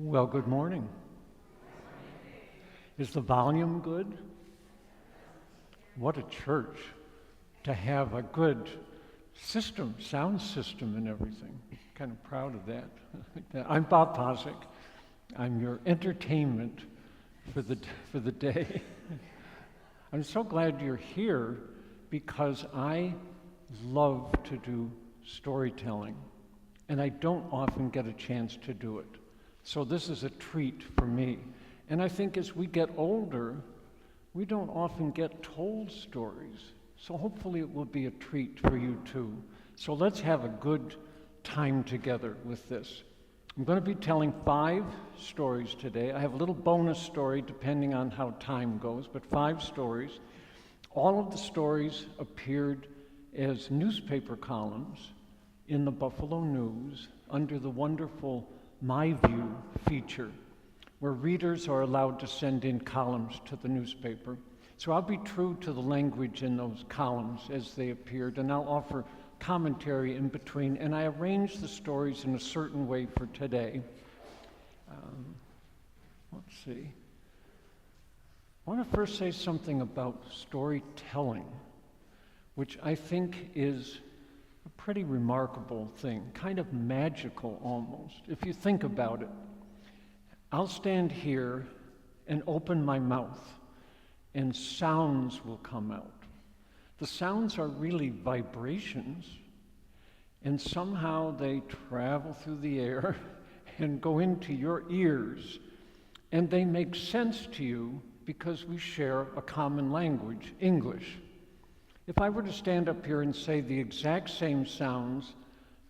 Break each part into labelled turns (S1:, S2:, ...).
S1: Well, good morning. Is the volume good? What a church to have a good system, sound system and everything. Kind of proud of that. I'm Bob Poczik. I'm your entertainment for the day. I'm so glad you're here because I love to do storytelling, and I don't often get a chance to do it. So this is a treat for me. And I think as we get older, we don't often get told stories. So hopefully it will be a treat for you too. So let's have a good time together with this. I'm going to be telling 5 stories today. I have a little bonus story depending on how time goes, but 5 stories. All of the stories appeared as newspaper columns in the Buffalo News under the wonderful My View feature, where readers are allowed to send in columns to the newspaper. So I'll be true to the language in those columns as they appeared, and I'll offer commentary in between, and I arranged the stories in a certain way for today. Let's see. I want to first say something about storytelling, which I think is a pretty remarkable thing, kind of magical almost, if you think about it. I'll stand here and open my mouth, and sounds will come out. The sounds are really vibrations, and somehow they travel through the air and go into your ears, and they make sense to you because we share a common language, English. If I were to stand up here and say the exact same sounds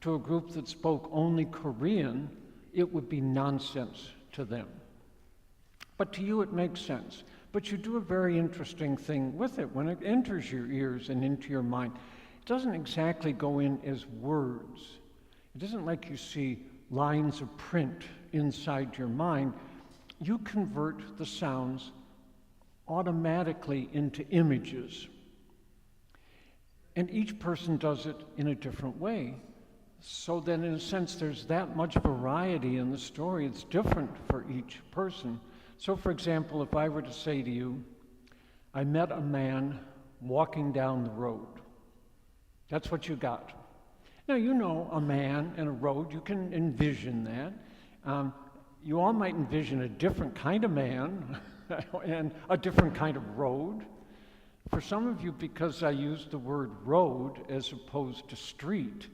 S1: to a group that spoke only Korean, it would be nonsense to them. But to you it makes sense. But you do a very interesting thing with it. When it enters your ears and into your mind, it doesn't exactly go in as words. It isn't like you see lines of print inside your mind. You convert the sounds automatically into images. And each person does it in a different way. So then, in a sense, there's that much variety in the story. It's different for each person. So, for example, if I were to say to you, I met a man walking down the road. That's what you got. Now, you know a man and a road. You can envision that. You all might envision a different kind of man and a different kind of road. For some of you, because I used the word road as opposed to street,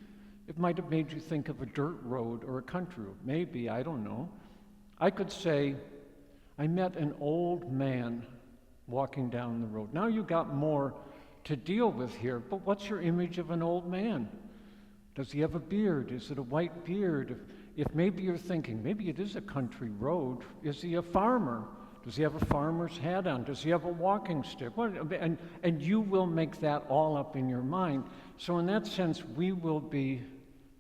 S1: it might have made you think of a dirt road or a country road. Maybe, I don't know. I could say, I met an old man walking down the road. Now you got more to deal with here, but what's your image of an old man? Does he have a beard? Is it a white beard? If maybe you're thinking, maybe it is a country road, is he a farmer? Does he have a farmer's hat on? Does he have a walking stick? And you will make that all up in your mind. So in that sense, we will be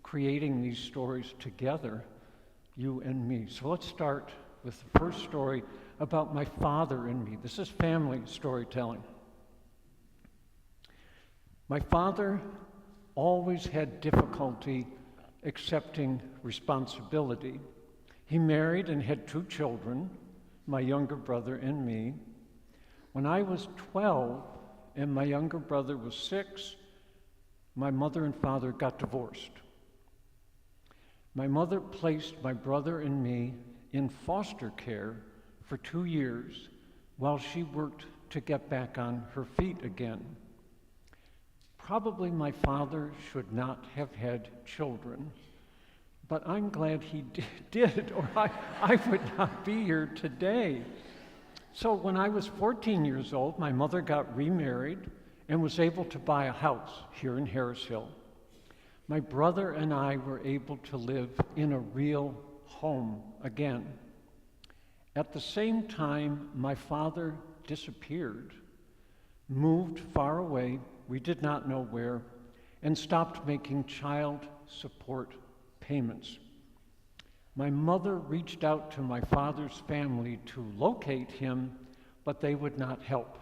S1: creating these stories together, you and me. So let's start with the first story about my father and me. This is family storytelling. My father always had difficulty accepting responsibility. He married and had 2 children, my younger brother and me. When I was 12 and my younger brother was 6, my mother and father got divorced. My mother placed my brother and me in foster care for 2 years while she worked to get back on her feet again. Probably my father should not have had children, but I'm glad he did, or I would not be here today. So when I was 14 years old, my mother got remarried and was able to buy a house here in Harris Hill. My brother and I were able to live in a real home again. At the same time, my father disappeared, moved far away, we did not know where, and stopped making child support payments. My mother reached out to my father's family to locate him, but they would not help.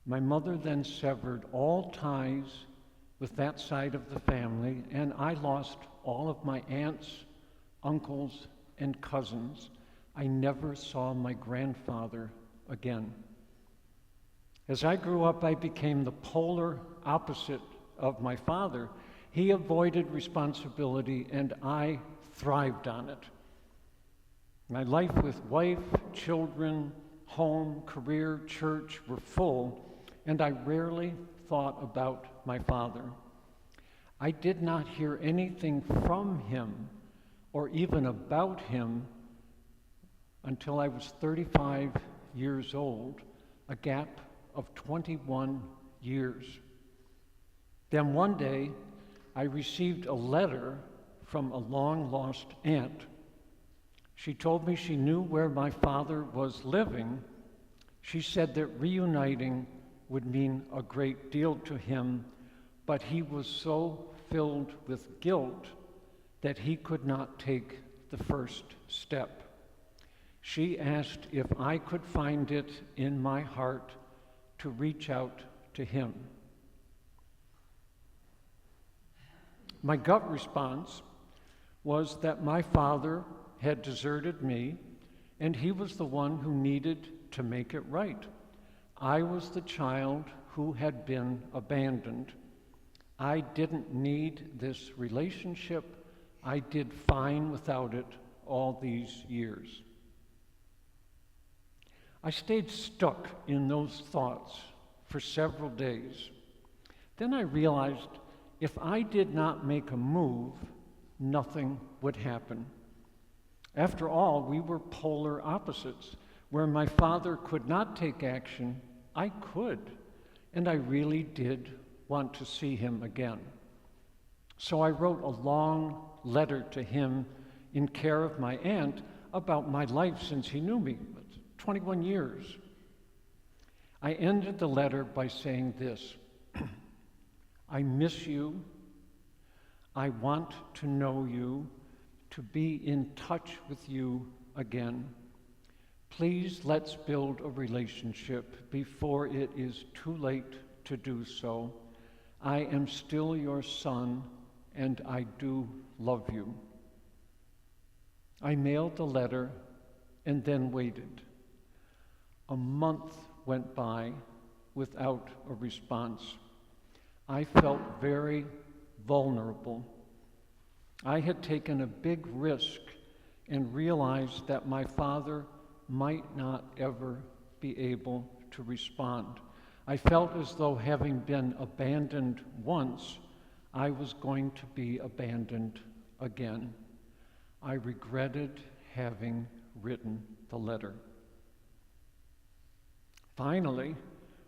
S1: My mother then severed all ties with that side of the family, and I lost all of my aunts, uncles, and cousins, I never saw my grandfather again. As I grew up, I became the polar opposite of my father. He avoided responsibility, and I thrived on it. My life with wife, children, home, career, church were full, and I rarely thought about my father. I did not hear anything from him or even about him until I was 35 years old, a gap of 21 years. Then one day, I received a letter from a long-lost aunt. She told me she knew where my father was living. She said that reuniting would mean a great deal to him, but he was so filled with guilt that he could not take the first step. She asked if I could find it in my heart to reach out to him. My gut response was that my father had deserted me, and he was the one who needed to make it right. I was the child who had been abandoned. I didn't need this relationship. I did fine without it all these years. I stayed stuck in those thoughts for several days. Then I realized if I did not make a move, nothing would happen. After all, we were polar opposites. Where my father could not take action, I could, and I really did want to see him again. So I wrote a long letter to him in care of my aunt about my life since he knew me. 21 years. I ended the letter by saying this: I miss you. I want to know you, to be in touch with you again. Please, let's build a relationship before it is too late to do so. I am still your son, and I do love you. I mailed the letter and then waited. A month went by without a response. I felt very vulnerable. I had taken a big risk and realized that my father might not ever be able to respond. I felt as though, having been abandoned once, I was going to be abandoned again. I regretted having written the letter. Finally,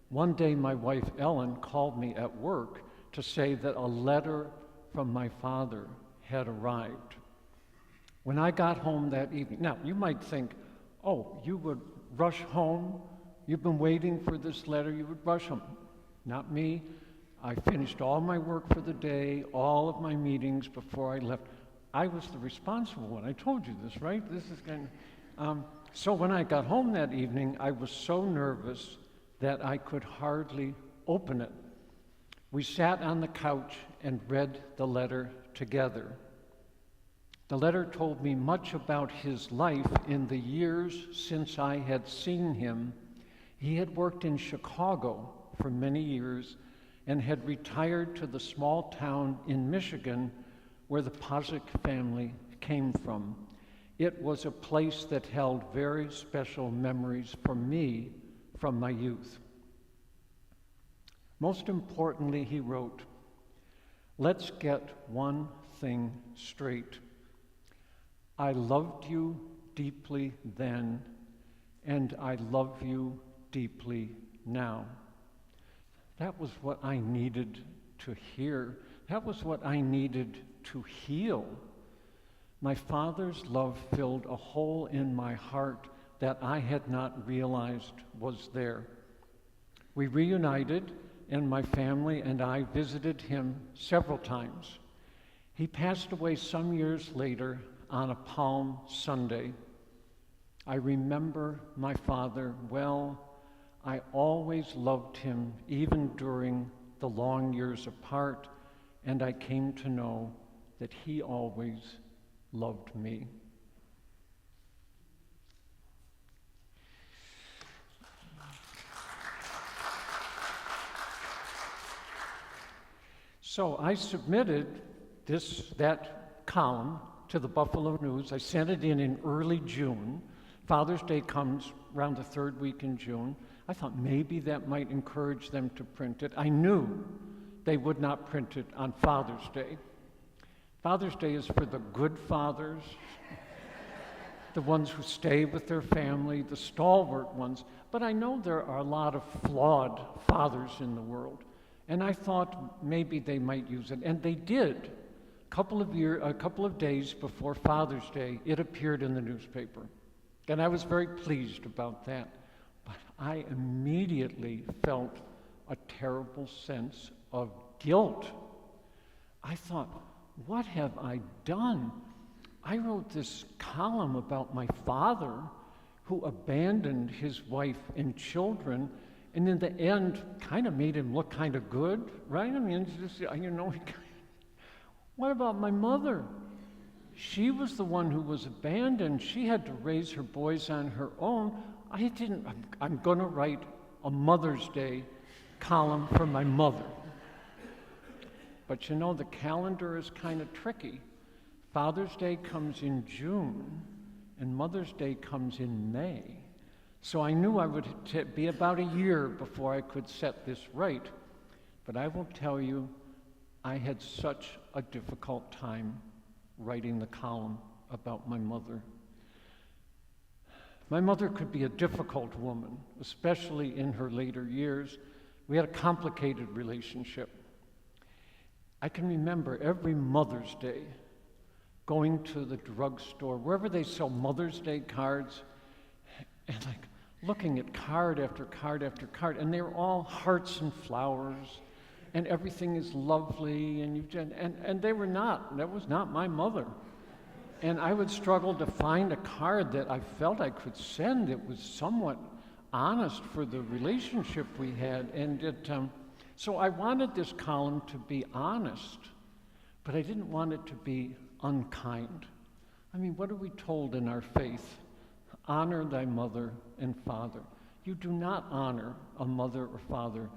S1: one day my wife Ellen called me at work to say that a letter from my father had arrived. When I got home that evening, now you might think, oh, you would rush home? You've been waiting for this letter, you would rush home. Not me. I finished all my work for the day, all of my meetings before I left. I was the responsible one. I told you this, right? This is kind of, so when I got home that evening, I was so nervous that I could hardly open it. We sat on the couch and read the letter together. The letter told me much about his life in the years since I had seen him. He had worked in Chicago for many years and had retired to the small town in Michigan where the Poczik family came from. It was a place that held very special memories for me from my youth. Most importantly, he wrote, "Let's get one thing straight. I loved you deeply then, and I love you deeply now." That was what I needed to hear. That was what I needed to heal. My father's love filled a hole in my heart that I had not realized was there. We reunited, and my family and I visited him several times. He passed away some years later on a Palm Sunday. I remember my father well. I always loved him, even during the long years apart, and I came to know that he always loved me. So I submitted that column to the Buffalo News. I sent it in early June. Father's Day comes around the third week in June. I thought maybe that might encourage them to print it. I knew they would not print it on Father's Day. Father's Day is for the good fathers, the ones who stay with their family, the stalwart ones. But I know there are a lot of flawed fathers in the world. And I thought maybe they might use it. And they did. A couple of days before Father's Day, it appeared in the newspaper. And I was very pleased about that. But I immediately felt a terrible sense of guilt. I thought, what have I done? I wrote this column about my father who abandoned his wife and children, and in the end kind of made him look kind of good, right? I mean, it's just, what about my mother? She was the one who was abandoned. She had to raise her boys on her own. I'm going to write a Mother's Day column for my mother. But the calendar is kind of tricky. Father's Day comes in June, and Mother's Day comes in May. So I knew I would be about a year before I could set this right. But I will tell you, I had such a difficult time writing the column about my mother. My mother could be a difficult woman, especially in her later years. We had a complicated relationship. I can remember every Mother's Day going to the drugstore, wherever they sell Mother's Day cards, and looking at card after card after card, and they're all hearts and flowers, and everything is lovely, and they were not. That was not my mother. And I would struggle to find a card that I felt I could send that was somewhat honest for the relationship we had. And so I wanted this column to be honest, but I didn't want it to be unkind. I mean, what are we told in our faith? Honor thy mother and father. You do not honor a mother or father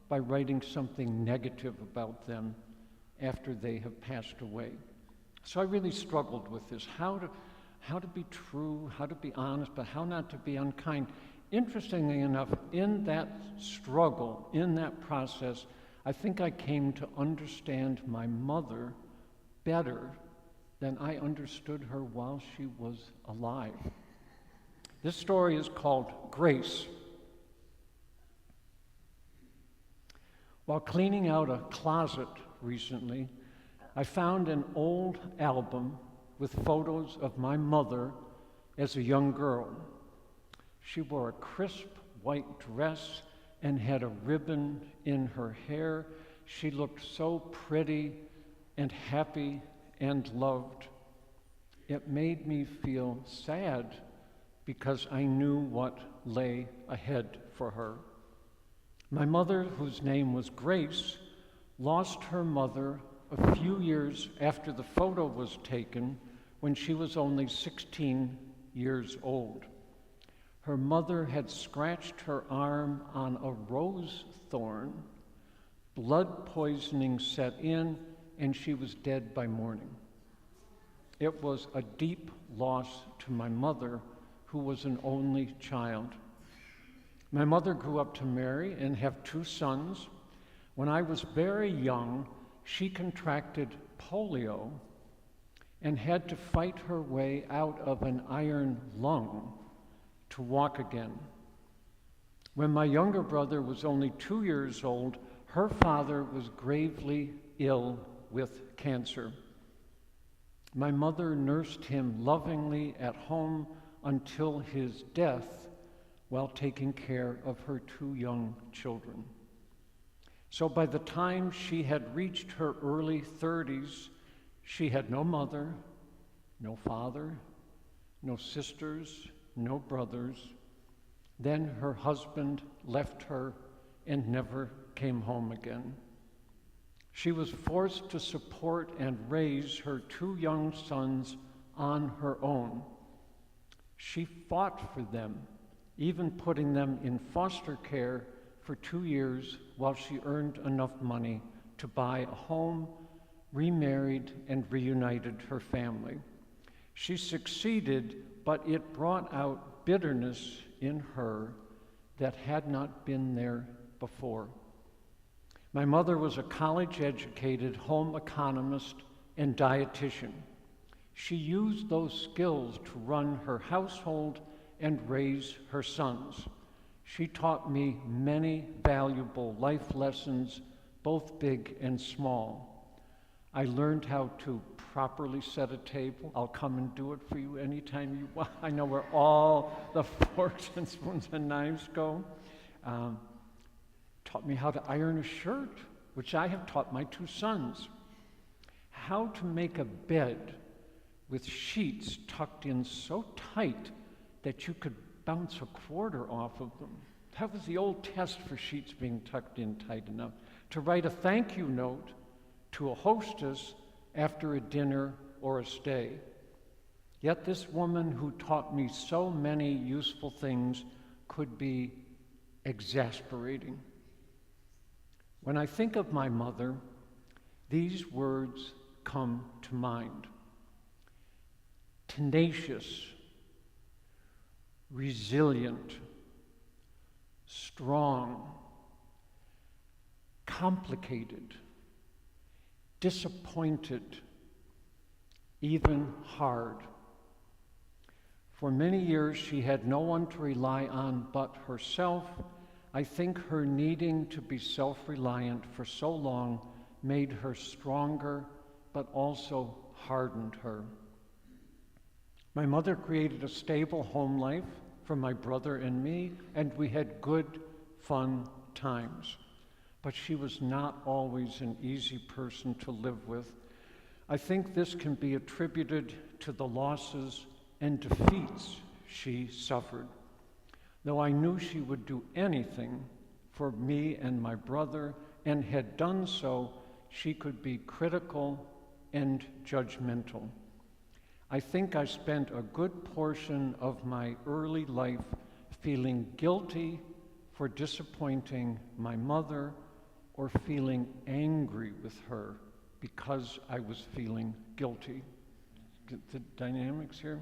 S1: by writing something negative about them after they have passed away. So I really struggled with this, how to be true, how to be honest, but how not to be unkind. Interestingly enough, in that struggle, in that process, I think I came to understand my mother better than I understood her while she was alive. This story is called Grace. While cleaning out a closet recently, I found an old album with photos of my mother as a young girl. She wore a crisp white dress and had a ribbon in her hair. She looked so pretty and happy and loved. It made me feel sad because I knew what lay ahead for her. My mother, whose name was Grace, lost her mother a few years after the photo was taken, when she was only 16 years old. Her mother had scratched her arm on a rose thorn, blood poisoning set in, and she was dead by morning. It was a deep loss to my mother, who was an only child. My mother grew up to marry and have 2 sons. When I was very young, she contracted polio and had to fight her way out of an iron lung to walk again. When my younger brother was only 2 years old, her father was gravely ill with cancer. My mother nursed him lovingly at home until his death while taking care of her 2 young children. So by the time she had reached her early 30s, she had no mother, no father, no sisters, no brothers. Then her husband left her and never came home again. She was forced to support and raise her 2 young sons on her own. She fought for them, even putting them in foster care for 2 years while she earned enough money to buy a home, remarried, and reunited her family. She succeeded, but it brought out bitterness in her that had not been there before. My mother was a college-educated home economist and dietitian. She used those skills to run her household and raise her sons. She taught me many valuable life lessons, both big and small. I learned how to properly set a table. I'll come and do it for you anytime you want. I know where all the forks and spoons and knives go. Taught me how to iron a shirt, which I have taught my two sons. How to make a bed with sheets tucked in so tight that you could bounce a quarter off of them. That was the old test for sheets being tucked in tight enough. To write a thank you note to a hostess after a dinner or a stay. Yet this woman who taught me so many useful things could be exasperating. When I think of my mother, these words come to mind. Tenacious, resilient, strong, complicated, disappointed, even hard. For many years, she had no one to rely on but herself. I think her needing to be self-reliant for so long made her stronger, but also hardened her. My mother created a stable home life for my brother and me, and we had good, fun times. But she was not always an easy person to live with. I think this can be attributed to the losses and defeats she suffered. Though I knew she would do anything for me and my brother, and had done so, she could be critical and judgmental. I think I spent a good portion of my early life feeling guilty for disappointing my mother, or feeling angry with her because I was feeling guilty. Get the dynamics here?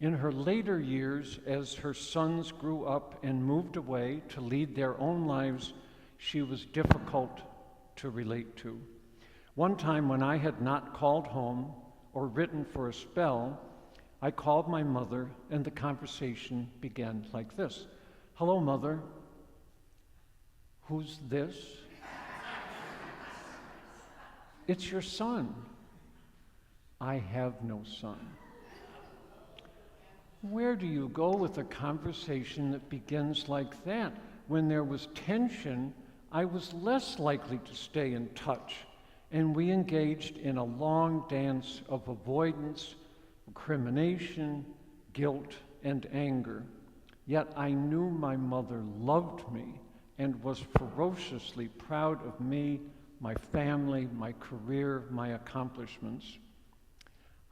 S1: In her later years, as her sons grew up and moved away to lead their own lives, she was difficult to relate to. One time when I had not called home or written for a spell, I called my mother, and the conversation began like this. Hello, Mother. Who's this? It's your son. I have no son. Where do you go with a conversation that begins like that? When there was tension, I was less likely to stay in touch, and we engaged in a long dance of avoidance, recrimination, guilt, and anger. Yet I knew my mother loved me and was ferociously proud of me, my family, my career, my accomplishments.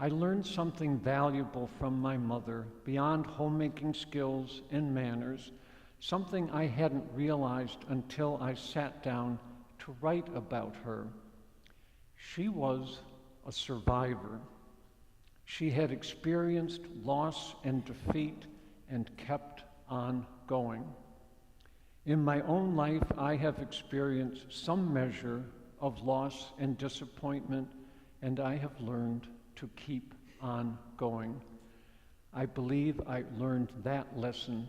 S1: I learned something valuable from my mother beyond homemaking skills and manners, something I hadn't realized until I sat down to write about her. She was a survivor. She had experienced loss and defeat and kept on going. In my own life, I have experienced some measure of loss and disappointment, and I have learned to keep on going. I believe I learned that lesson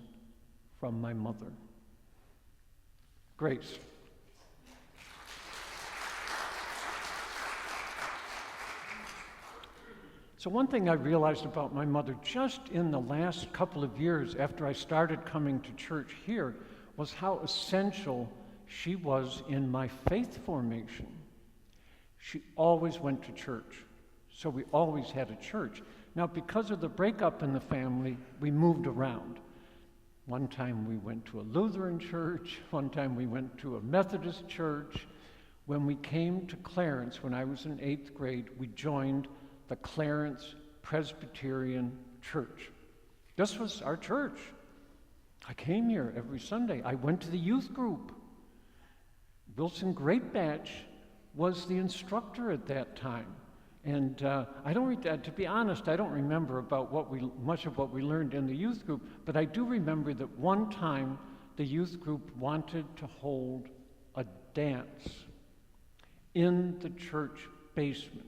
S1: from my mother. Grace. So one thing I realized about my mother just in the last couple of years after I started coming to church here was how essential she was in my faith formation. She always went to church, so we always had a church. Now, because of the breakup in the family, we moved around. One time we went to a Lutheran church, one time we went to a Methodist church. When we came to Clarence, when I was in 8th grade, we joined the Clarence Presbyterian Church. This was our church. I came here every Sunday. I went to the youth group. Wilson Great Batch was the instructor at that time. And to be honest, I don't remember about much of what we learned in the youth group, but I do remember that one time the youth group wanted to hold a dance in the church basement.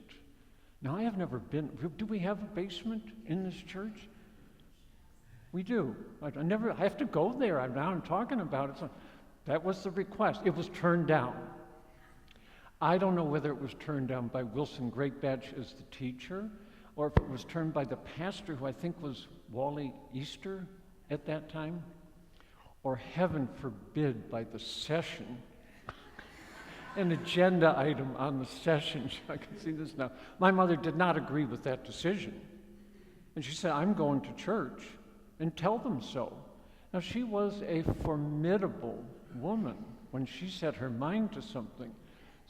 S1: Now, I have never been. Do we have a basement in this church? We do. I have to go there. Now I'm talking about it. So that was the request. It was turned down. I don't know whether it was turned down by Wilson Greatbatch as the teacher, or if it was turned by the pastor, who I think was Wally Easter at that time, or heaven forbid, by the session. An agenda item on the session. I can see this now. My mother did not agree with that decision. And she said, I'm going to church, and tell them so. Now, she was a formidable woman when she set her mind to something.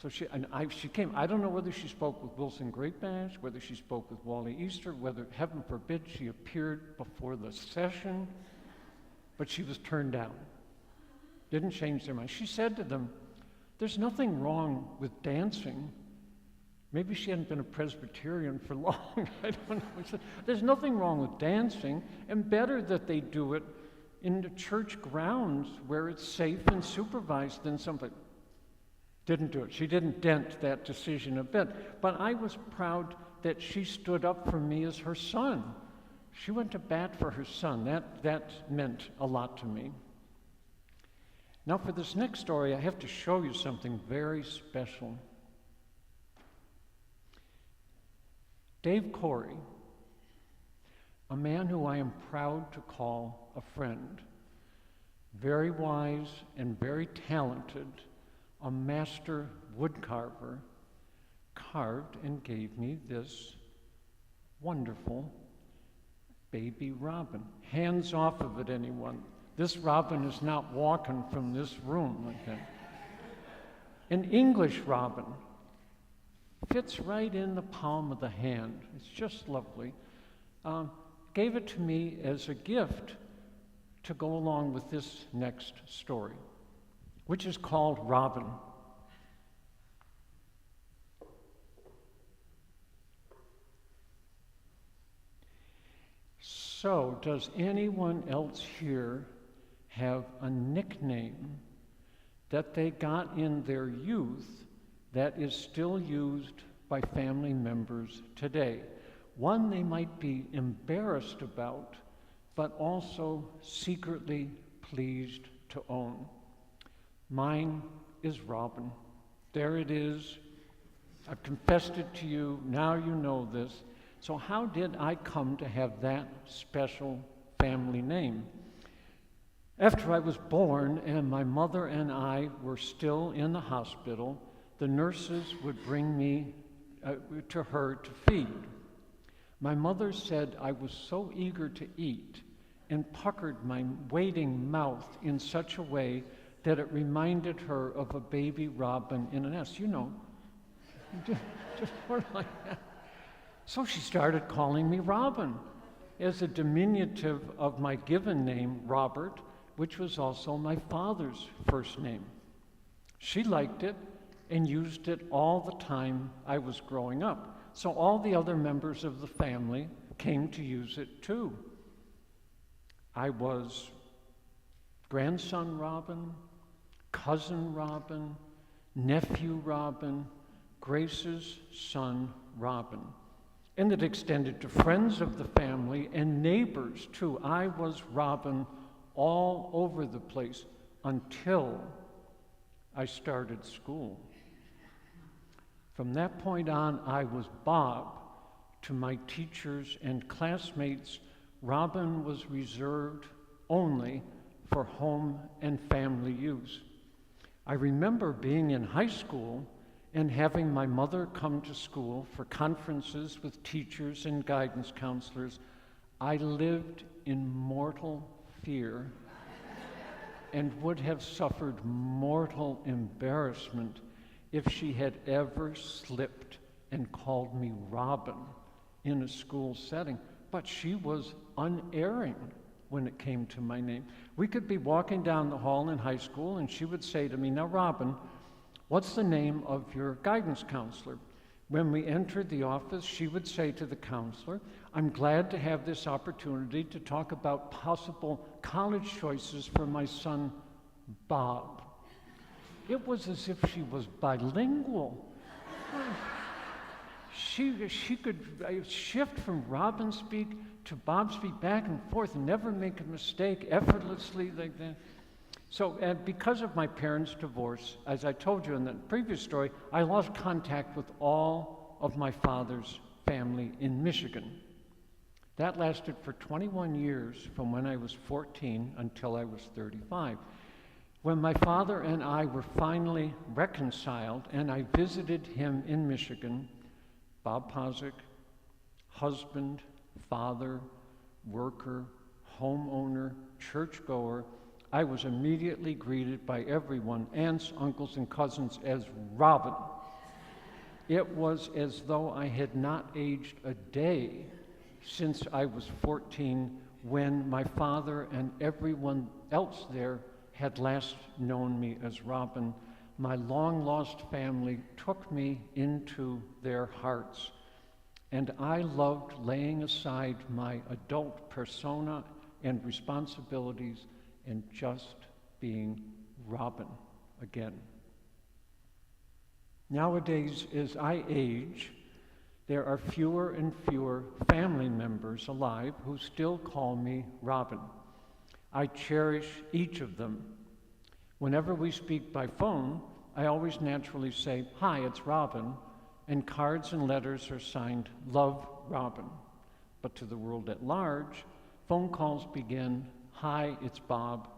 S1: So she came. I don't know whether she spoke with Wilson Greatbatch, whether she spoke with Wally Easter, whether, heaven forbid, she appeared before the session, but she was turned down. Didn't change their mind. She said to them, there's nothing wrong with dancing. Maybe she hadn't been a Presbyterian for long. I don't know. She said, there's nothing wrong with dancing, and better that they do it in the church grounds where it's safe and supervised than something. Didn't do it. She didn't dent that decision a bit. But I was proud that she stood up for me as her son. She went to bat for her son. That meant a lot to me. Now, for this next story, I have to show you something very special. Dave Corey, a man who I am proud to call a friend, very wise and very talented, a master woodcarver, carved and gave me this wonderful baby robin. Hands off of it, anyone. This robin is not walking from this room. Okay. An English robin. Fits right in the palm of the hand. It's just lovely. Gave it to me as a gift to go along with this next story, which is called Robin. So, does anyone else here have a nickname that they got in their youth that is still used by family members today? One they might be embarrassed about, but also secretly pleased to own. Mine is Robin. There it is. I've confessed it to you. Now you know this. So how did I come to have that special family name? After I was born and my mother and I were still in the hospital, the nurses would bring me to her to feed. My mother said I was so eager to eat and puckered my waiting mouth in such a way that it reminded her of a baby robin in a nest. You know, just sort of like that. So she started calling me Robin as a diminutive of my given name, Robert, which was also my father's first name. She liked it and used it all the time I was growing up. So all the other members of the family came to use it too. I was grandson Robin, cousin Robin, nephew Robin, Grace's son Robin. And it extended to friends of the family and neighbors too. I was Robin all over the place until I started school. From that point on, I was Bob. To my teachers and classmates, Robin was reserved only for home and family use. I remember being in high school and having my mother come to school for conferences with teachers and guidance counselors. I lived in mortal fear and would have suffered mortal embarrassment if she had ever slipped and called me Robin in a school setting. But she was unerring when it came to my name. We could be walking down the hall in high school and she would say to me, now Robin, "What's the name of your guidance counselor?" When we entered the office, she would say to the counselor, "I'm glad to have this opportunity to talk about possible college choices for my son, Bob." It was as if she was bilingual. She could shift from Robin speak to Bob speak, back and forth, and never make a mistake, effortlessly like that. So, because of my parents' divorce, as I told you in the previous story, I lost contact with all of my father's family in Michigan. That lasted for 21 years, from when I was 14 until I was 35. When my father and I were finally reconciled and I visited him in Michigan, Bob Poczik, husband, father, worker, homeowner, churchgoer, I was immediately greeted by everyone, aunts, uncles, and cousins, as Robin. It was as though I had not aged a day since I was 14, when my father and everyone else there had last known me as Robin. My long-lost family took me into their hearts, and I loved laying aside my adult persona and responsibilities and just being Robin again. Nowadays, as I age, there are fewer and fewer family members alive who still call me Robin. I cherish each of them. Whenever we speak by phone, I always naturally say, "Hi, it's Robin," and cards and letters are signed, "Love, Robin." But to the world at large, phone calls begin, "Hi, it's Bob,"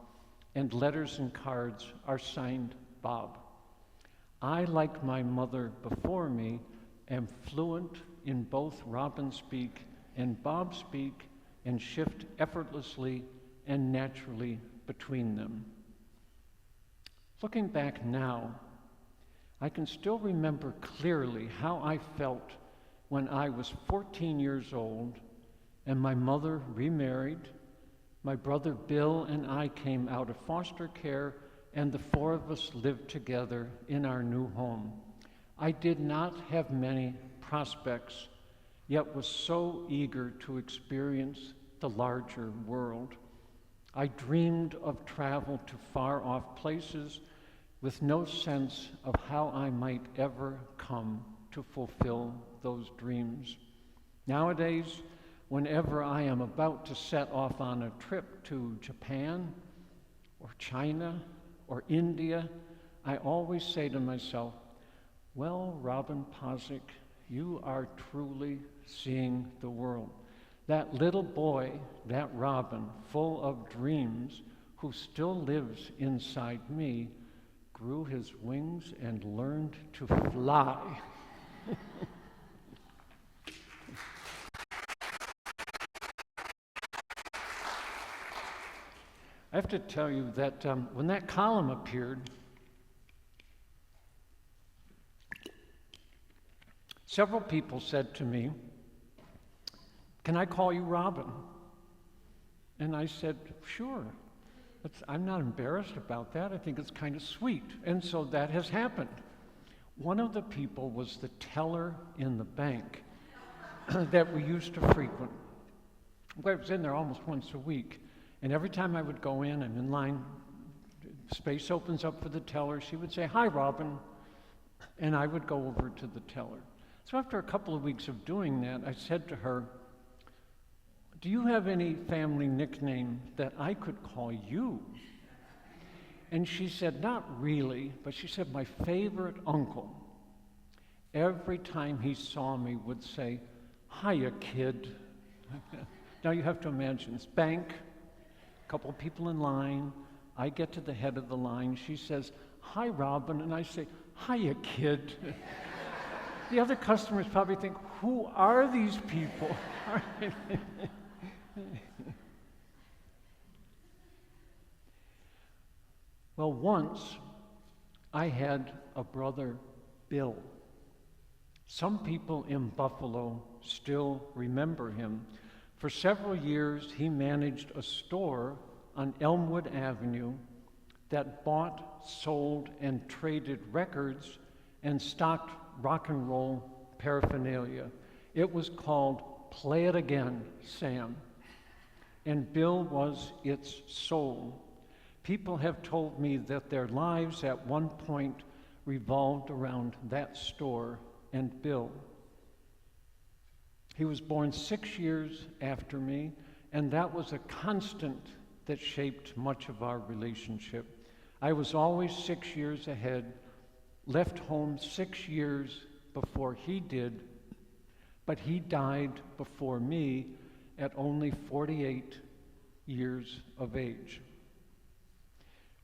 S1: and letters and cards are signed Bob. I, like my mother before me, am fluent in both Robin speak and Bob speak, and shift effortlessly and naturally between them. Looking back now, I can still remember clearly how I felt when I was 14 years old and my mother remarried. My brother Bill and I came out of foster care, and the four of us lived together in our new home. I did not have many prospects, yet was so eager to experience the larger world. I dreamed of travel to far-off places with no sense of how I might ever come to fulfill those dreams. Nowadays, whenever I am about to set off on a trip to Japan or China or India, I always say to myself, "Well, Robin Poczik, you are truly seeing the world." That little boy, that Robin, full of dreams, who still lives inside me, grew his wings and learned to fly. I have to tell you that when that column appeared, several people said to me, "Can I call you Robin?" And I said, "Sure. I'm not embarrassed about that. I think it's kind of sweet." And so that has happened. One of the people was the teller in the bank that we used to frequent. I was in there almost once a week. And every time I would go in, I'm in line, space opens up for the teller, she would say, "Hi, Robin," and I would go over to the teller. So after a couple of weeks of doing that, I said to her, "Do you have any family nickname that I could call you?" And she said, "Not really," but she said, "My favorite uncle, every time he saw me, would say, 'Hiya, kid.'" Now you have to imagine, this bank, couple of people in line, I get to the head of the line, she says, "Hi, Robin," and I say, "Hiya, kid." The other customers probably think, "Who are these people?" Well, once I had a brother, Bill. Some people in Buffalo still remember him. For several years, he managed a store on Elmwood Avenue that bought, sold, and traded records and stocked rock and roll paraphernalia. It was called Play It Again, Sam. And Bill was its soul. People have told me that their lives at one point revolved around that store and Bill. He was born 6 years after me, and that was a constant that shaped much of our relationship. I was always 6 years ahead, left home 6 years before he did, but he died before me at only 48 years of age.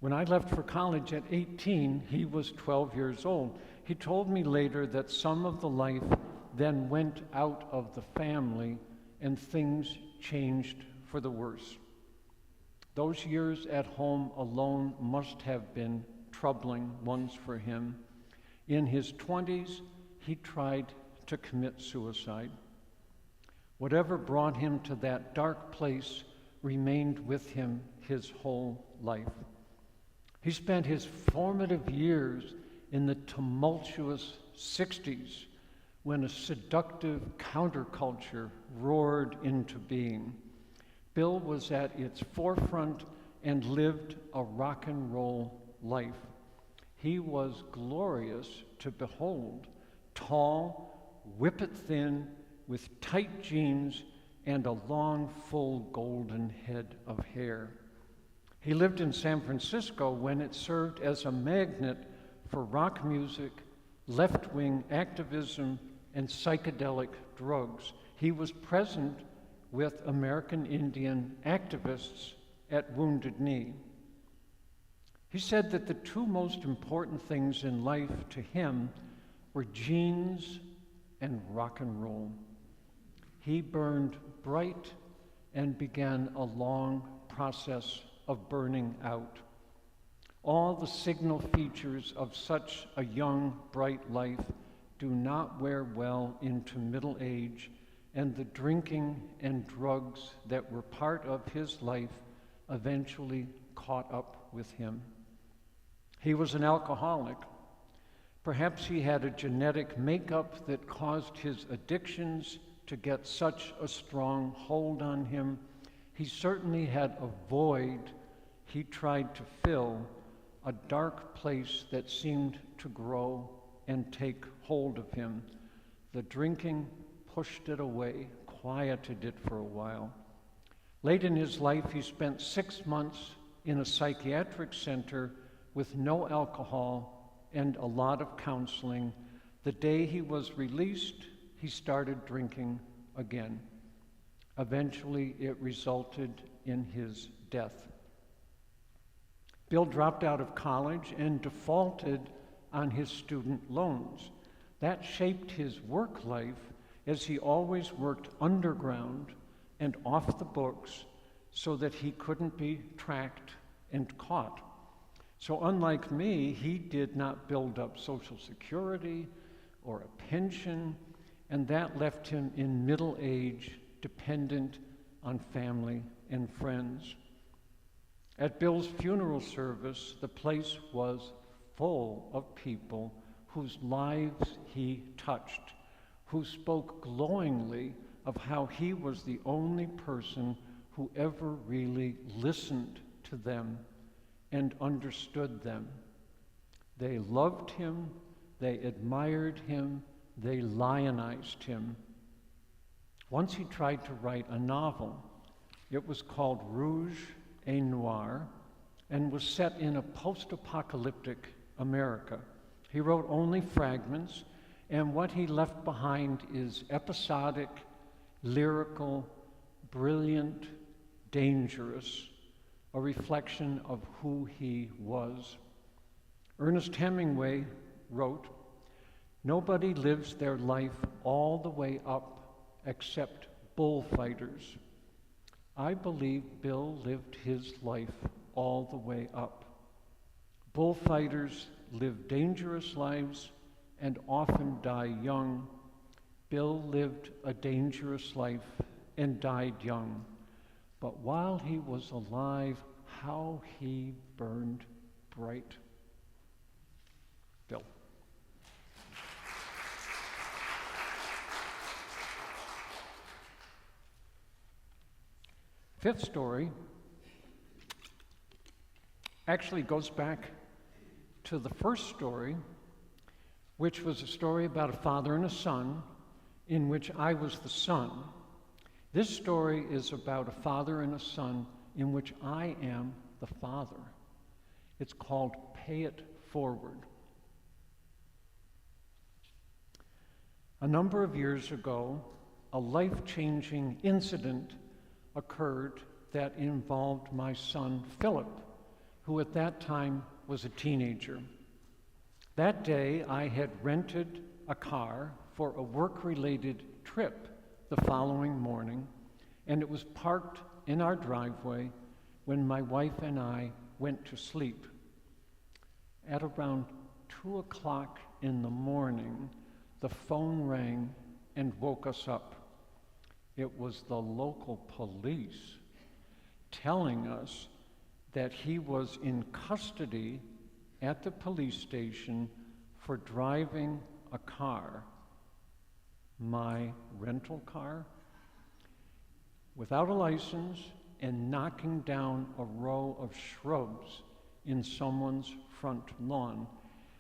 S1: When I left for college at 18, he was 12 years old. He told me later that some of the life then went out of the family and things changed for the worse. Those years at home alone must have been troubling ones for him. In his 20s, he tried to commit suicide. Whatever brought him to that dark place remained with him his whole life. He spent his formative years in the tumultuous 60s when a seductive counterculture roared into being. Bill was at its forefront and lived a rock and roll life. He was glorious to behold, tall, whippet thin, with tight jeans and a long, full golden head of hair. He lived in San Francisco when it served as a magnet for rock music, left-wing activism, and psychedelic drugs. He was present with American Indian activists at Wounded Knee. He said that the two most important things in life to him were jeans and rock and roll. He burned bright and began a long process of burning out. All the signal features of such a young, bright life do not wear well into middle age, and the drinking and drugs that were part of his life eventually caught up with him. He was an alcoholic. Perhaps he had a genetic makeup that caused his addictions to get such a strong hold on him. He certainly had a void he tried to fill, a dark place that seemed to grow and take hold of him. The drinking pushed it away, quieted it for a while. Late in his life, he spent 6 months in a psychiatric center with no alcohol and a lot of counseling. The day he was released, he started drinking again. Eventually, it resulted in his death. Bill dropped out of college and defaulted on his student loans. That shaped his work life, as he always worked underground and off the books so that he couldn't be tracked and caught. So unlike me, he did not build up Social Security or a pension, and that left him in middle age, dependent on family and friends. At Bill's funeral service, the place was full of people whose lives he touched, who spoke glowingly of how he was the only person who ever really listened to them and understood them. They loved him, they admired him, they lionized him. Once he tried to write a novel. It was called Rouge et Noir and was set in a post-apocalyptic America. He wrote only fragments, and what he left behind is episodic, lyrical, brilliant, dangerous, a reflection of who he was. Ernest Hemingway wrote, "Nobody lives their life all the way up except bullfighters." I believe Bill lived his life all the way up. Bullfighters live dangerous lives and often die young. Bill lived a dangerous life and died young. But while he was alive, how he burned bright. Bill. Fifth story actually goes back to the first story, which was a story about a father and a son, in which I was the son. This story is about a father and a son in which I am the father. It's called Pay It Forward. A number of years ago, a life-changing incident occurred that involved my son Philip, who at that time was a teenager. That day, I had rented a car for a work-related trip the following morning, and it was parked in our driveway when my wife and I went to sleep. At around 2 o'clock in the morning, the phone rang and woke us up. It was the local police telling us that he was in custody at the police station for driving a car, my rental car, without a license and knocking down a row of shrubs in someone's front lawn.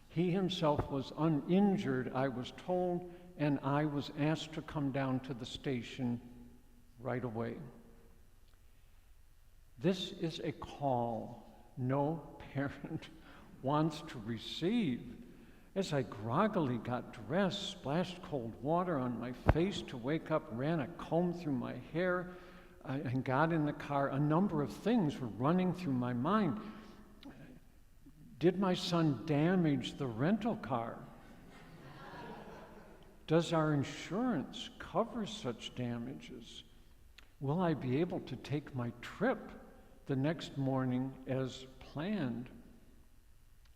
S1: He himself was uninjured, I was told, and I was asked to come down to the station right away. This is a call no parent wants to receive. As I groggily got dressed, splashed cold water on my face to wake up, ran a comb through my hair, and got in the car, a number of things were running through my mind. Did my son damage the rental car? Does our insurance cover such damages? Will I be able to take my trip the next morning as planned?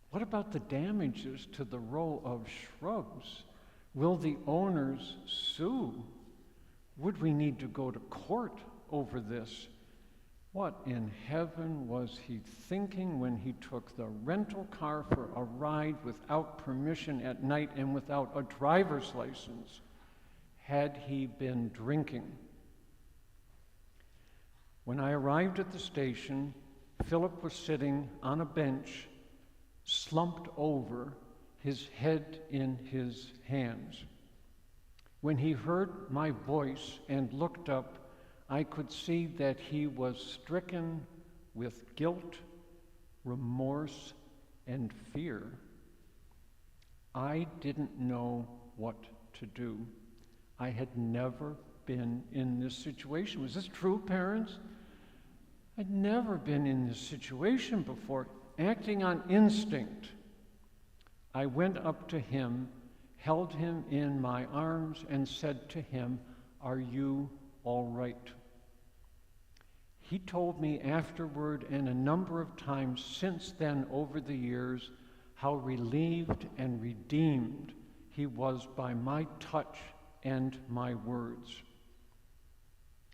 S1: What about the damages to the row of shrubs? Will the owners sue? Would we need to go to court over this? What in heaven was he thinking when he took the rental car for a ride without permission at night and without a driver's license? Had he been drinking? When I arrived at the station, Philip was sitting on a bench, slumped over, his head in his hands. When he heard my voice and looked up, I could see that he was stricken with guilt, remorse, and fear. I didn't know what to do. I had never been in this situation. Was this true, parents? I'd never been in this situation before. Acting on instinct, I went up to him, held him in my arms, and said to him, "Are you all right?" He told me afterward, and a number of times since then over the years, how relieved and redeemed he was by my touch and my words.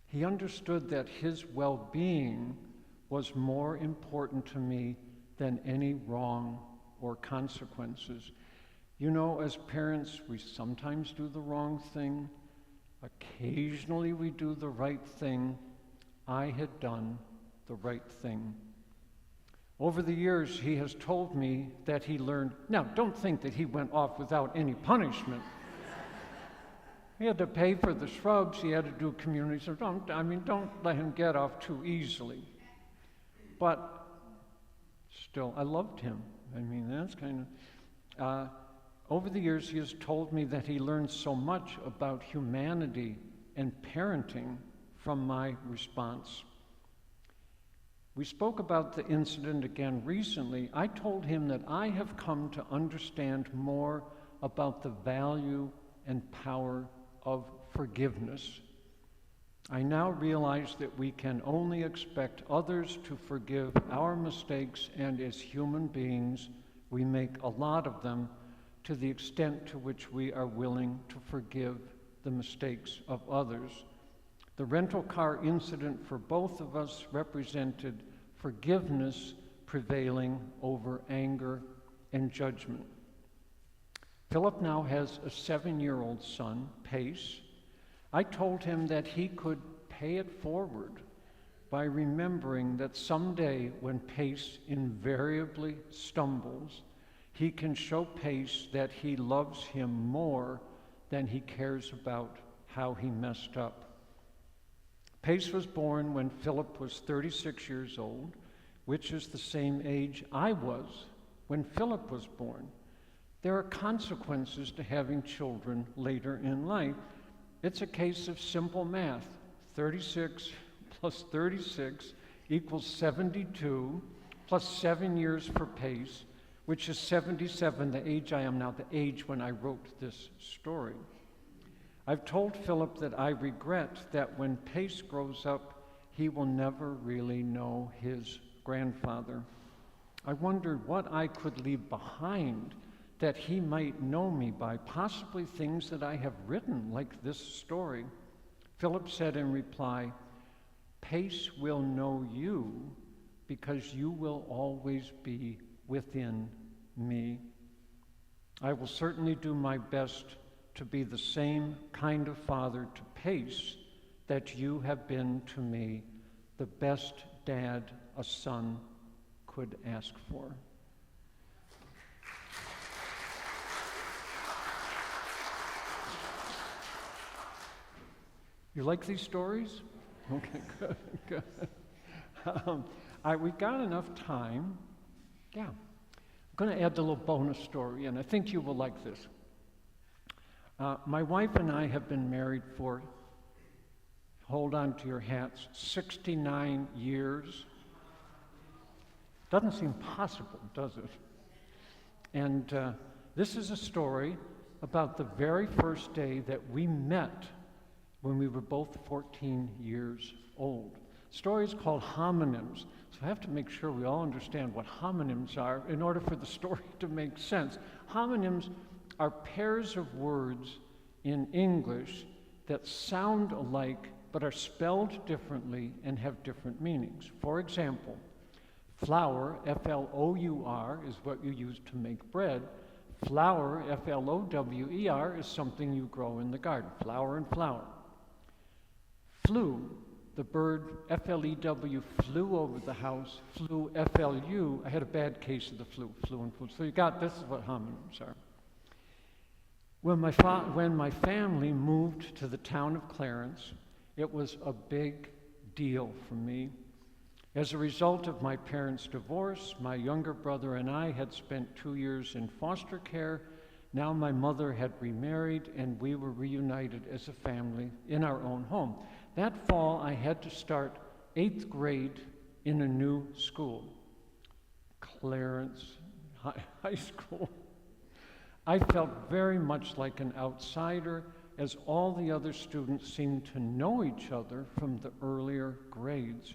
S1: He understood that his well-being was more important to me than any wrong or consequences. You know, as parents, we sometimes do the wrong thing. Occasionally we do the right thing. I had done the right thing. Over the years, he has told me that he learned. Now, don't think that he went off without any punishment. He had to pay for the shrubs, he had to do community, so don't let him get off too easily. But still, I loved him. That's kind of, over the years, he has told me that he learned so much about humanity and parenting from my response. We spoke about the incident again recently. I told him that I have come to understand more about the value and power of forgiveness. I now realize that we can only expect others to forgive our mistakes, and as human beings, we make a lot of them to the extent to which we are willing to forgive the mistakes of others. The rental car incident for both of us represented forgiveness, prevailing over anger and judgment. Philip now has a 7-year-old son, Pace. I told him that he could pay it forward by remembering that someday when Pace invariably stumbles, he can show Pace that he loves him more than he cares about how he messed up. Pace was born when Philip was 36 years old, which is the same age I was when Philip was born. There are consequences to having children later in life. It's a case of simple math. 36 plus 36 equals 72, plus 7 years for Pace, which is 77, the age I am now, the age when I wrote this story. I've told Philip that I regret that when Pace grows up, he will never really know his grandfather. I wondered what I could leave behind that he might know me by, possibly things that I have written, like this story. Philip said in reply, Pace will know you because you will always be within me. I will certainly do my best to be the same kind of father to Pace that you have been to me, the best dad a son could ask for. You like these stories? Okay, good, good. We've got enough time. Yeah. I'm going to add the little bonus story, and I think you will like this. My wife and I have been married for, hold on to your hats, 69 years. Doesn't seem possible, does it? And this is a story about the very first day that we met when we were both 14 years old. The story is called Homonyms. So I have to make sure we all understand what homonyms are in order for the story to make sense. Homonyms are pairs of words in English that sound alike but are spelled differently and have different meanings. For example, flour, F-L-O-U-R, is what you use to make bread. Flower, F-L-O-W-E-R, is something you grow in the garden, flower and flower. Flew, the bird, F-L-E-W, flew over the house. Flew, F-L-U, I had a bad case of the flu and flew. So you got, this is what homonyms are. When my family moved to the town of Clarence, it was a big deal for me. As a result of my parents' divorce, my younger brother and I had spent 2 years in foster care. Now my mother had remarried, and we were reunited as a family in our own home. That fall, I had to start 8th grade in a new school, Clarence High School. I felt very much like an outsider, as all the other students seemed to know each other from the earlier grades.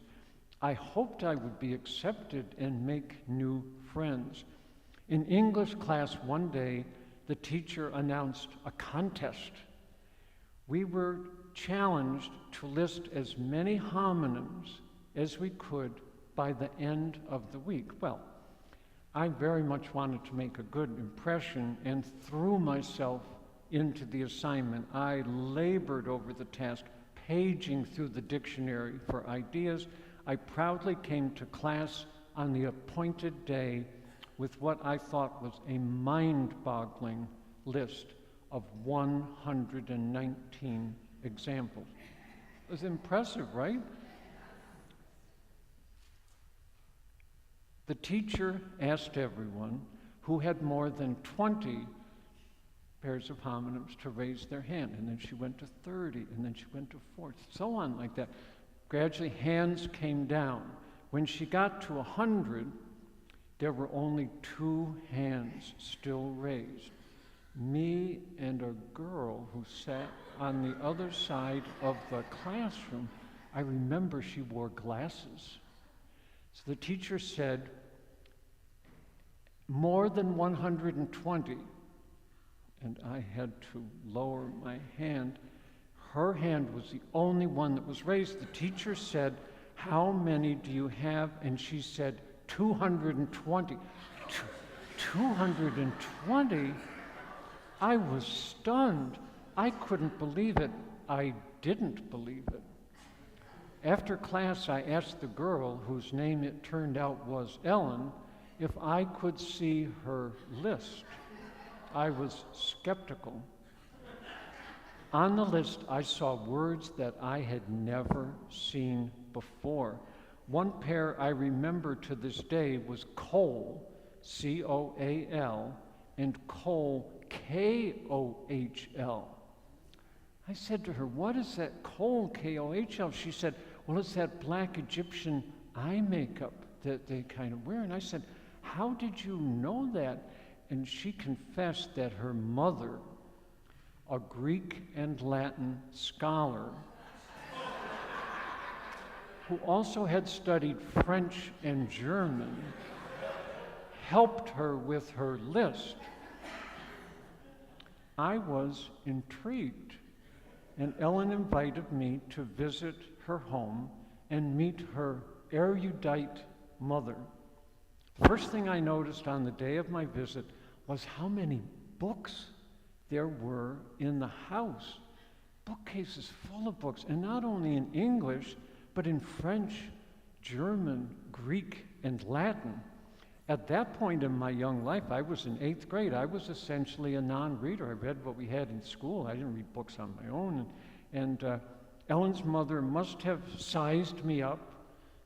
S1: I hoped I would be accepted and make new friends. In English class one day, the teacher announced a contest. We were challenged to list as many homonyms as we could by the end of the week. Well, I very much wanted to make a good impression and threw myself into the assignment. I labored over the task, paging through the dictionary for ideas. I proudly came to class on the appointed day with what I thought was a mind-boggling list of 119 examples. It was impressive, right? The teacher asked everyone who had more than 20 pairs of homonyms to raise their hand, and then she went to 30, and then she went to 40, so on like that. Gradually, hands came down. When she got to 100, there were only 2 hands still raised. Me and a girl who sat on the other side of the classroom. I remember she wore glasses. So the teacher said, more than 120, and I had to lower my hand. Her hand was the only one that was raised. The teacher said, how many do you have? And she said, 220. 220? I was stunned. I couldn't believe it. I didn't believe it. After class, I asked the girl, whose name it turned out was Ellen, if I could see her list. I was skeptical. On the list, I saw words that I had never seen before. One pair I remember to this day was coal, C-O-A-L, and coal, K-O-H-L. I said to her, what is that coal, K-O-H-L? She said, well, it's that black Egyptian eye makeup that they kind of wear. And I said, how did you know that? And she confessed that her mother, a Greek and Latin scholar, who also had studied French and German, helped her with her list. I was intrigued, and Ellen invited me to visit her home and meet her erudite mother. First thing I noticed on the day of my visit was how many books there were in the house. Bookcases full of books, and not only in English, but in French, German, Greek, and Latin. At that point in my young life, I was in 8th grade. I was essentially a non-reader. I read what we had in school. I didn't read books on my own. And Ellen's mother must have sized me up,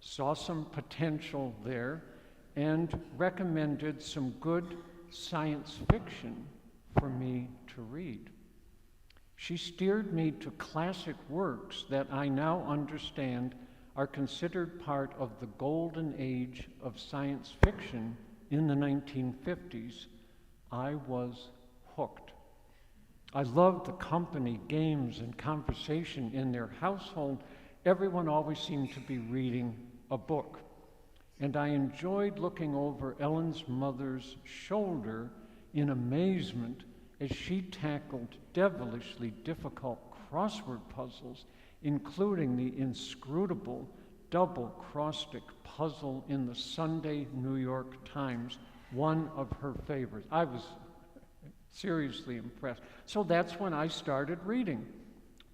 S1: saw some potential there, and recommended some good science fiction for me to read. She steered me to classic works that I now understand are considered part of the golden age of science fiction in the 1950s. I was hooked. I loved the company, games, and conversation in their household. Everyone always seemed to be reading a book. And I enjoyed looking over Ellen's mother's shoulder in amazement as she tackled devilishly difficult crossword puzzles, including the inscrutable double-crossstick puzzle in the Sunday New York Times, one of her favorites. I was seriously impressed. So that's when I started reading,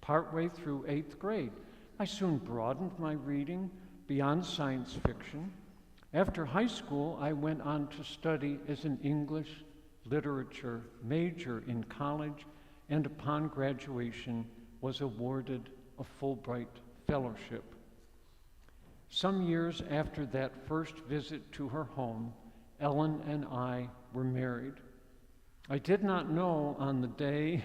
S1: partway through 8th grade. I soon broadened my reading beyond science fiction. After high school, I went on to study as an English literature major in college, and upon graduation was awarded a Fulbright fellowship. Some years after that first visit to her home, Ellen and I were married. I did not know on the day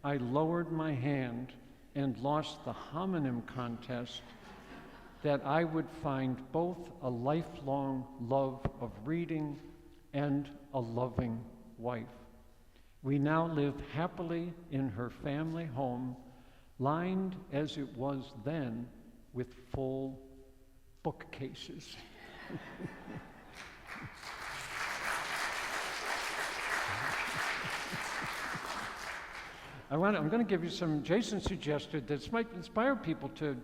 S1: I lowered my hand and lost the homonym contest that I would find both a lifelong love of reading and a loving wife. We now live happily in her family home, lined as it was then with full bookcases. I'm going to give you some, Jason suggested this might inspire people to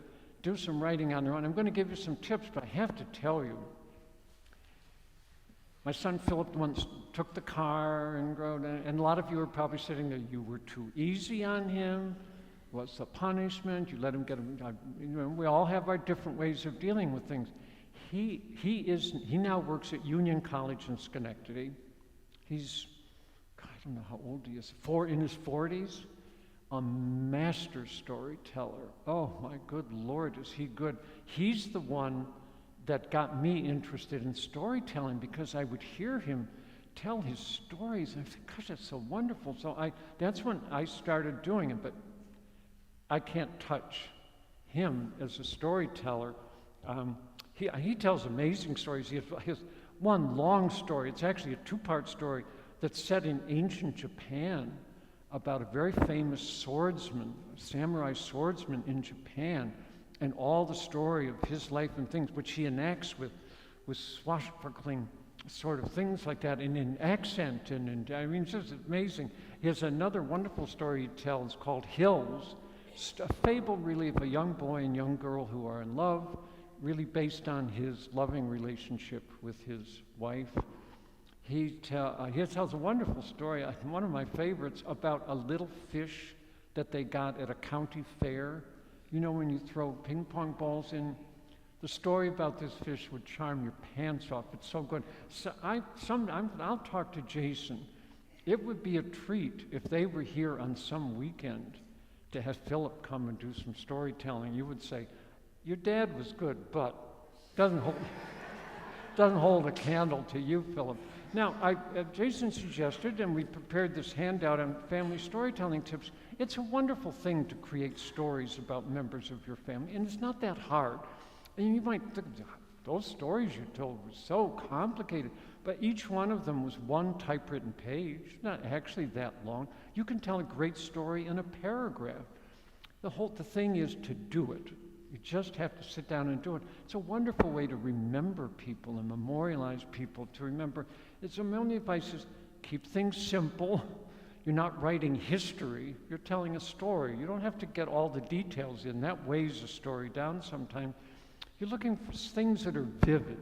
S1: do some writing on their own. I'm going to give you some tips, but I have to tell you, my son Philip once took the car and rode, and a lot of you are probably sitting there, you were too easy on him. What's the punishment? You let him get him. We all have our different ways of dealing with things. He now works at Union College in Schenectady. He's, I don't know how old he is, in his 40s. A master storyteller. Oh my good Lord, is he good. He's the one that got me interested in storytelling, because I would hear him tell his stories, and I said, gosh, that's so wonderful. So that's when I started doing it, but I can't touch him as a storyteller. He tells amazing stories. He has one long story. It's actually a 2-part story that's set in ancient Japan about a very famous swordsman, a samurai swordsman in Japan, and all the story of his life and things, which he enacts with swashbuckling sort of things like that, and in accent, and I mean, it's just amazing. He has another wonderful story he tells called Hills, a fable really of a young boy and young girl who are in love, really based on his loving relationship with his wife. He tells a wonderful story, one of my favorites, about a little fish that they got at a county fair. You know, when you throw ping pong balls in, the story about this fish would charm your pants off. It's so good. So I'll talk to Jason. It would be a treat if they were here on some weekend to have Philip come and do some storytelling. You would say, your dad was good, but doesn't hold a candle to you, Philip. Now, Jason suggested, and we prepared this handout on family storytelling tips. It's a wonderful thing to create stories about members of your family, and it's not that hard. And you might think, those stories you told were so complicated, but each one of them was one typewritten page, not actually that long. You can tell a great story in a paragraph. The thing is to do it. You just have to sit down and do it. It's a wonderful way to remember people and memorialize people, to remember. It's a million advices. Keep things simple. You're not writing history. You're telling a story. You don't have to get all the details in. That weighs a story down sometimes. You're looking for things that are vivid.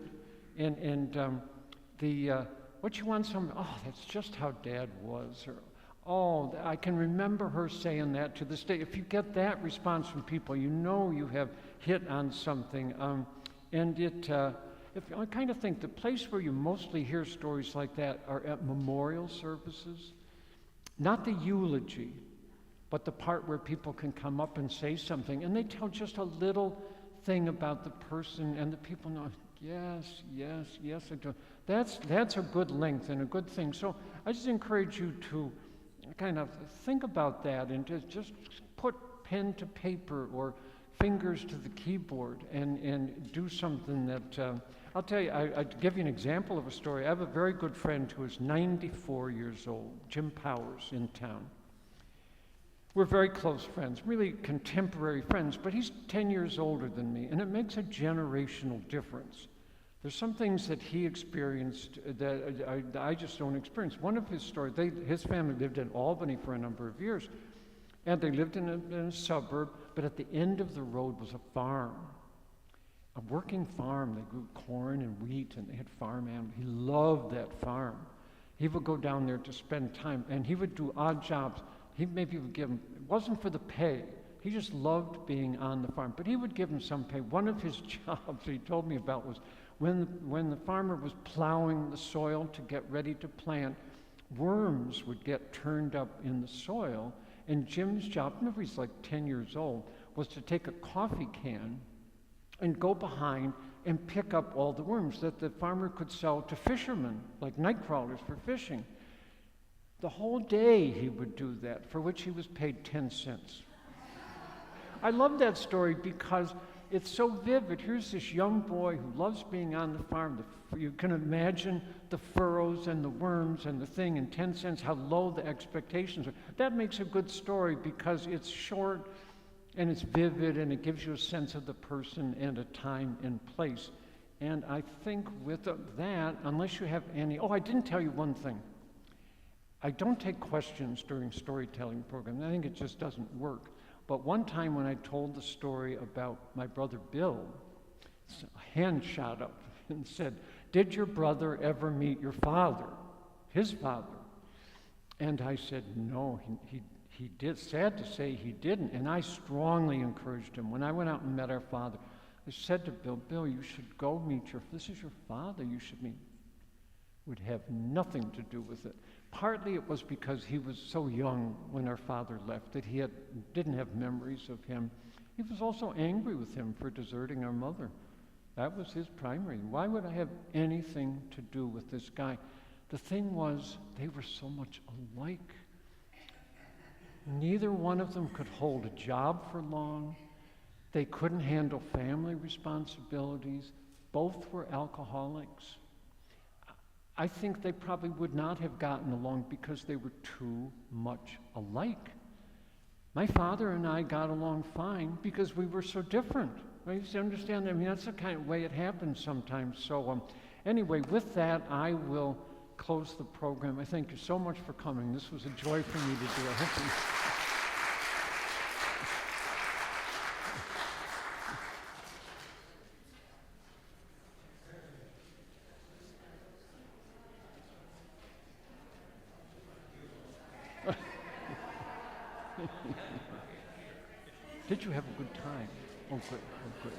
S1: What you want that's just how Dad was. Or, oh, I can remember her saying that to this day. If you get that response from people, you know you have hit on something. If I kind of think the place where you mostly hear stories like that are at memorial services, not the eulogy, but the part where people can come up and say something, and they tell just a little thing about the person, and the people know, yes, I do. That's a good length and a good thing. So I just encourage you to kind of think about that and just put pen to paper or fingers to the keyboard and do something that, I'll tell you, I'd give you an example of a story. I have a very good friend who is 94 years old, Jim Powers, in town. We're very close friends, really contemporary friends, but he's 10 years older than me, and it makes a generational difference. There's some things that he experienced that I just don't experience. One of his stories, his family lived in Albany for a number of years, and they lived in a suburb, but at the end of the road was a farm, a working farm. They grew corn and wheat, and they had farm animals. He loved that farm. He would go down there to spend time, and he would do odd jobs. He maybe would give him, it wasn't for the pay. He just loved being on the farm, but he would give him some pay. One of his jobs he told me about was when the farmer was plowing the soil to get ready to plant, worms would get turned up in the soil, and Jim's job, remember he's like 10 years old, was to take a coffee can and go behind and pick up all the worms that the farmer could sell to fishermen, like night crawlers for fishing. The whole day he would do that, for which he was paid 10 cents. I love that story because it's so vivid. Here's this young boy who loves being on the farm. You can imagine the furrows and the worms and the thing, and 10 cents, how low the expectations are. That makes a good story because it's short and it's vivid and it gives you a sense of the person and a time and place. And I think with that, unless you have any, I didn't tell you one thing. I don't take questions during storytelling programs. I think it just doesn't work. But one time when I told the story about my brother Bill, a hand shot up and said, "Did your brother ever meet your father, his father?" And I said, "No, he did." Sad to say, he didn't. And I strongly encouraged him. When I went out and met our father, I said to Bill, "Bill, you should go meet this is your father, you should meet." Would have nothing to do with it. Partly it was because he was so young when our father left that he didn't have memories of him. He was also angry with him for deserting our mother. That was his primary. Why would I have anything to do with this guy? The thing was, they were so much alike. Neither one of them could hold a job for long. They couldn't handle family responsibilities. Both were alcoholics. I think they probably would not have gotten along because they were too much alike. My father and I got along fine because we were so different. Right? You understand? I mean, that's the kind of way it happens sometimes. So anyway, with that, I will close the program. I thank you so much for coming. This was a joy for me to do. I hope you Did you have a good time? Oh, good. Oh, good.